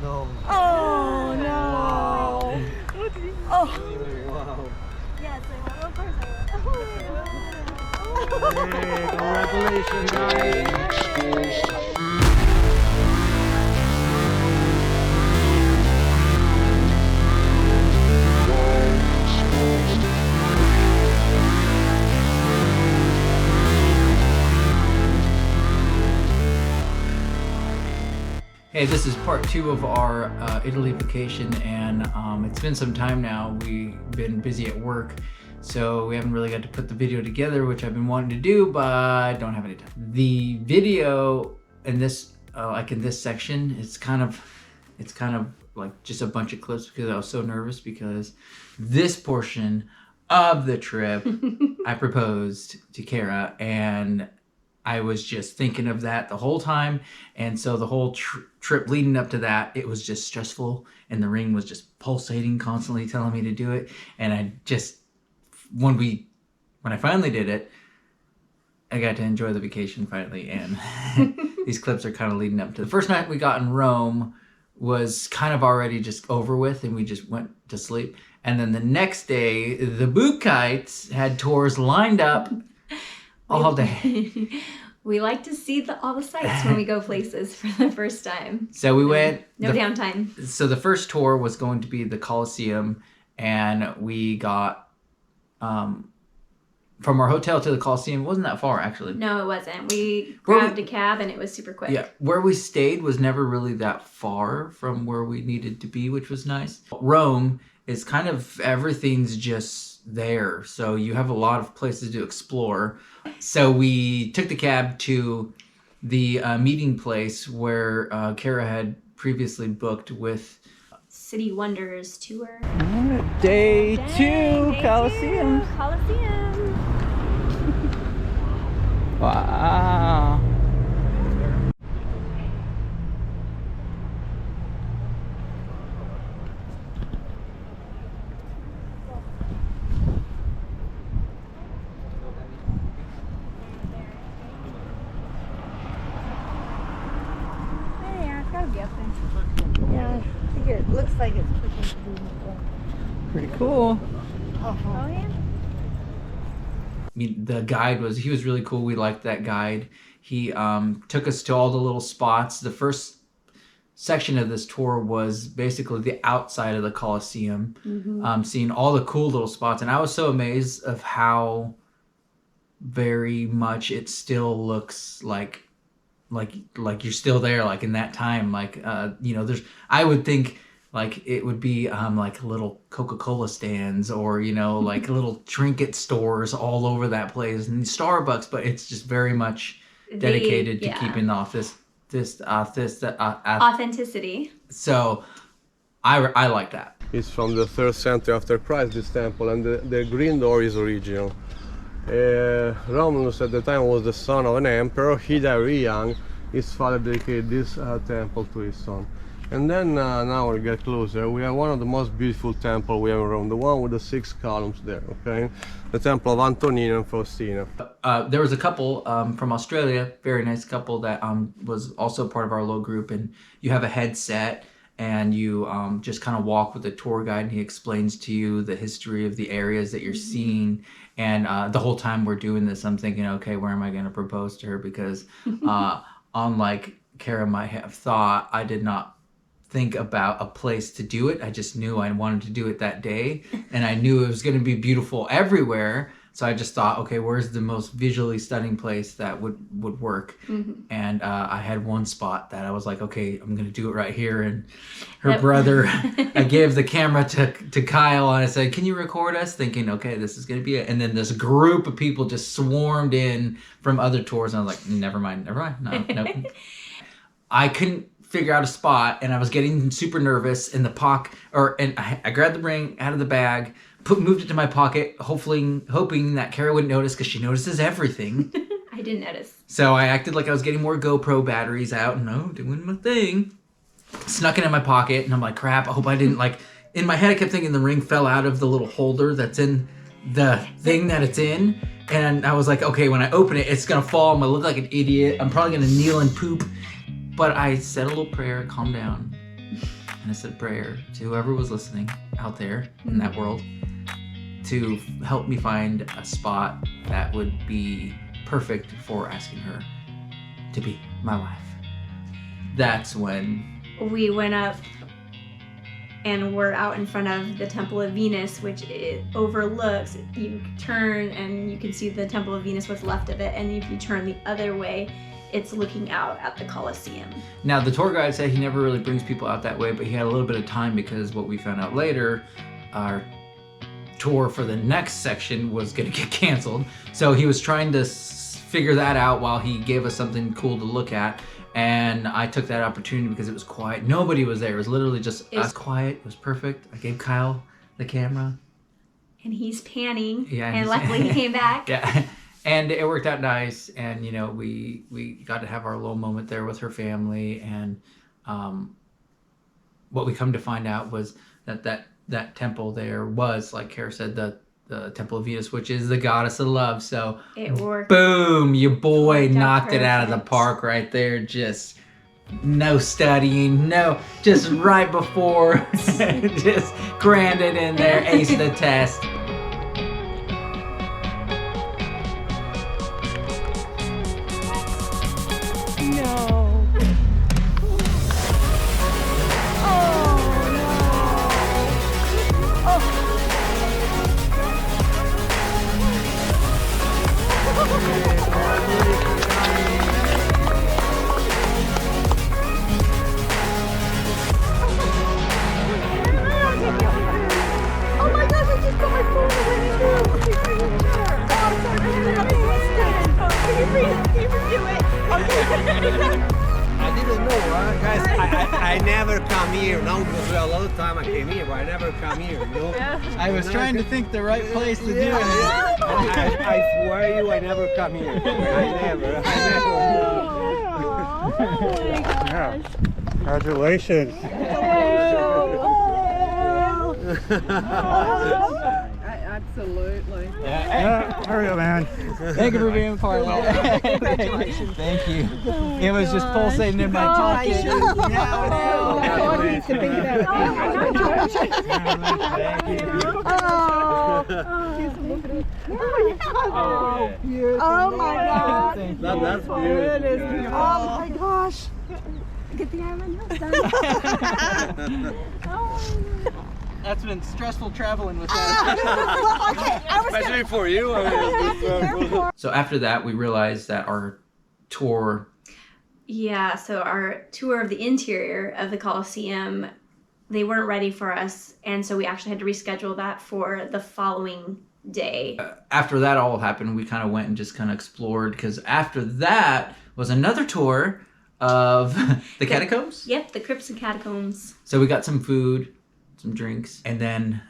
No. Oh no! Oh. Wow. Yes, I will. Of course I will. Hey, congratulations, guys. Hey, this is part 2 of our Italy vacation, and it's been some time now. We've been busy at work, so we haven't really got to put the video together, which I've been wanting to do, but don't have any time. The video in this, like in this section, it's kind of like just a bunch of clips because I was so nervous because this portion of the trip, I proposed to Kara, and I was just thinking of that the whole time, and so the whole trip leading up to that, it was just stressful, and the ring was just pulsating, constantly telling me to do it. And I just, when I finally did it, I got to enjoy the vacation finally, and these clips are kind of leading up to the first night we got in Rome was kind of already just over with, and we just went to sleep. And then the next day, the Bukites had tours lined up all day. We like to see all the sights when we go places for the first time. So we went. No downtime. So the first tour was going to be the Colosseum, and we got from our hotel to the Colosseum. It wasn't that far, actually. No, it wasn't. We grabbed a cab and it was super quick. Yeah, where we stayed was never really that far from where we needed to be, which was nice. Rome is kind of, everything's just there, so you have a lot of places to explore. So we took the cab to the meeting place where Kara had previously booked with City Wonders tour. Day Day 2, Colosseum. Colosseum. Wow. Yeah, I think it looks like it's pushing through. Pretty cool. Oh yeah. I mean, the guide was really cool. We liked that guide. He took us to all the little spots. The first section of this tour was basically the outside of the Colosseum, seeing all the cool little spots. And I was so amazed of how very much it still looks like you're still there, like in that time. Like, you know, I would think like it would be like little Coca-Cola stands, or, you know, like little trinket stores all over that place, and Starbucks, but it's just very much dedicated to keeping off this authenticity. So I like that. It's from the 3rd century after Christ, this temple, and the green door is original. Romulus at the time was the son of an emperor. He died very young. His father dedicated this temple to his son. And then now we get closer. We have one of the most beautiful temples we have in Rome, the one with the 6 columns there, okay? The temple of Antonino and Faustina. There was a couple from Australia, very nice couple that was also part of our little group, and you have a headset and you just kind of walk with the tour guide, and he explains to you the history of the areas that you're seeing. And the whole time we're doing this, I'm thinking, okay, where am I going to propose to her? Because unlike Kara might have thought, I did not think about a place to do it. I just knew I wanted to do it that day, and I knew it was going to be beautiful everywhere. So I just thought, okay, where's the most visually stunning place that would work? And I had one spot that I was like, okay, I'm going to do it right here. And her brother, I gave the camera to Kyle, and I said, can you record us? Thinking, okay, this is going to be it. And then this group of people just swarmed in from other tours, and I was like, never mind, no. I couldn't figure out a spot, and I was getting super nervous in the pocket, and I grabbed the ring out of the bag, moved it to my pocket, hoping that Kara wouldn't notice, because she notices everything. I didn't notice. So I acted like I was getting more GoPro batteries out, and doing my thing. Snuck it in my pocket, and I'm like, crap, I hope I didn't, like, in my head I kept thinking the ring fell out of the little holder that's in the thing that it's in. And I was like, okay, when I open it, it's gonna fall, I'm gonna look like an idiot, I'm probably gonna kneel and poop. But I said a little prayer, calm down, And I said a prayer to whoever was listening out there in that world to help me find a spot that would be perfect for asking her to be my wife. That's when We went up and we're out in front of the Temple of Venus, which it overlooks. You turn and you can see the Temple of Venus, what's left of it, and if you turn the other way, it's looking out at the Colosseum. Now, the tour guide said he never really brings people out that way, but he had a little bit of time because what we found out later, our tour for the next section was going to get canceled. So he was trying to figure that out while he gave us something cool to look at. And I took that opportunity because it was quiet. Nobody was there. It was literally just us quiet. It was perfect. I gave Kyle the camera. And he's panning. Yeah, and luckily he came back. Yeah. And it worked out nice, and you know we got to have our little moment there with her family, and what we come to find out was that temple there was, like Kara said, the Temple of Venus, which is the goddess of love. So It worked. boom, your boy Worked out knocked it out of the perfect. park right there. Just no studying, no, just right before, just crammed it in there, aced the test. Oh my gosh, I just got my phone away too. Oh, I'm sorry, I didn't have it listed. Can you review it? Okay. I didn't know, guys. I never come here. Now because a lot of time I came here, but I never come here. You know? I was trying to think the right place to do it. I swear you, I never come here. I never. Congratulations. Absolutely. Yeah, hurry up, man. Thank you for being part of it. Congratulations. Thank you. It was just pulsating in my pocket. I want you to think about it. Oh my God. That's beautiful. Oh my gosh. Get the island done. That's been stressful traveling with that. Well, okay, I was Especially for you. So after that, we realized that our tour, Yeah, so our tour of the interior of the Colosseum, they weren't ready for us, and so we actually had to reschedule that for the following day. after that all happened, we kind of went and just kind of explored, because after that was another tour of the catacombs. Yep, the crypts and catacombs. So we got some food, some drinks, and then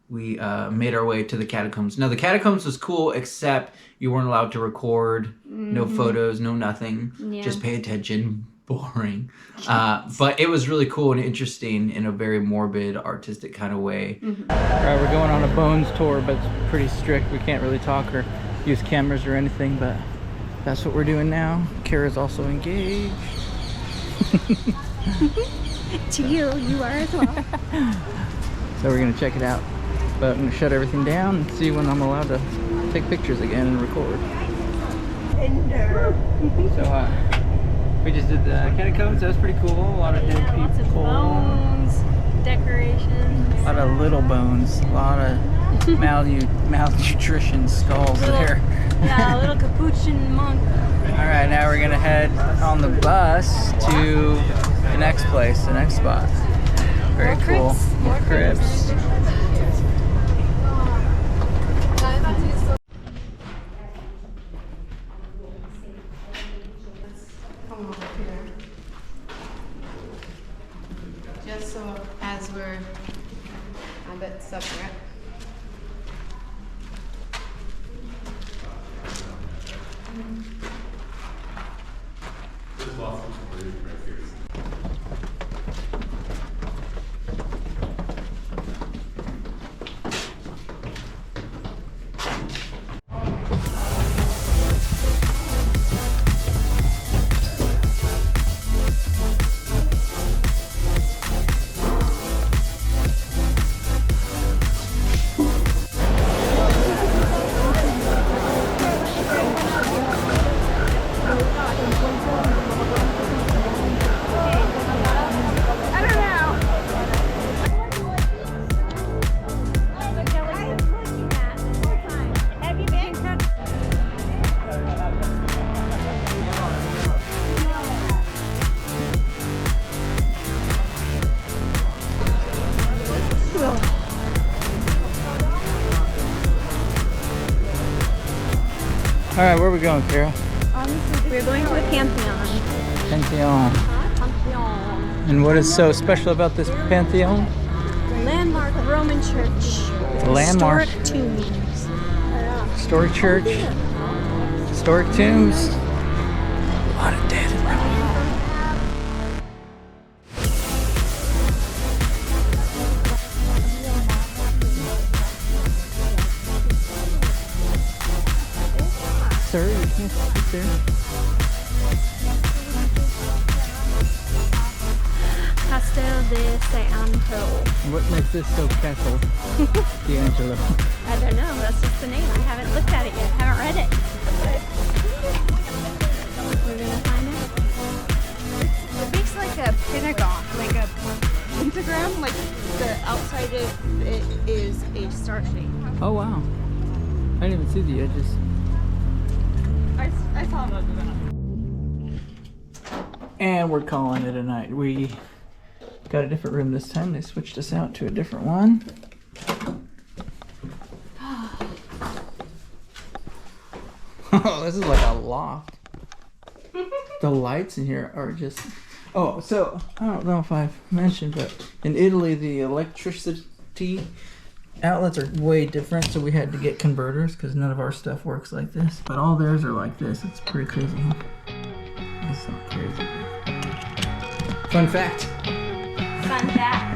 we made our way to the catacombs. Now, the catacombs was cool, except you weren't allowed to record, no photos, no nothing. Yeah. Just pay attention. Boring. But it was really cool and interesting in a very morbid, artistic kind of way. Alright, we're going on a bones tour, but it's pretty strict. We can't really talk or use cameras or anything, but that's what we're doing now. Kara's also engaged. to you are as well. So we're gonna check it out. But I'm gonna shut everything down and see when I'm allowed to take pictures again and record. So we just did the catacombs. That was pretty cool. A lot of dead Lots of people. bones, decorations. A lot of little bones. A lot of malnutrition skulls there. Yeah, a little capuchin monk. All right, now we're gonna head on the bus to the next place, the next spot. Very More cool. crypts, More more crypts. Just so as we're a bit separate. All right, where are we going, Kara? We're going to the Pantheon. Pantheon. Pantheon. And what is so special about this Pantheon? Landmark Roman church. With Landmark. Historic tombs. Historic church. Historic tombs. A lot of dead in Rome. Sir, you can't sit there. Castel de Santo. What makes this so special, D'Angelo? I don't know. That's just the name. I haven't looked at it yet. I haven't read it. We're gonna find it. It makes like a pentagon, like a pentagram, like the outside of it is a star shape. Oh wow. I didn't even see the edges. I saw those. And we're calling it a night. We got a different room this time. They switched us out to a different one. Oh, this is like a loft. The lights in here are just... Oh, so I don't know if I've mentioned, but in Italy, the electricity outlets are way different, so we had to get converters because none of our stuff works like this. But all theirs are like this. It's pretty crazy. It's so crazy. Fun fact. Fun fact.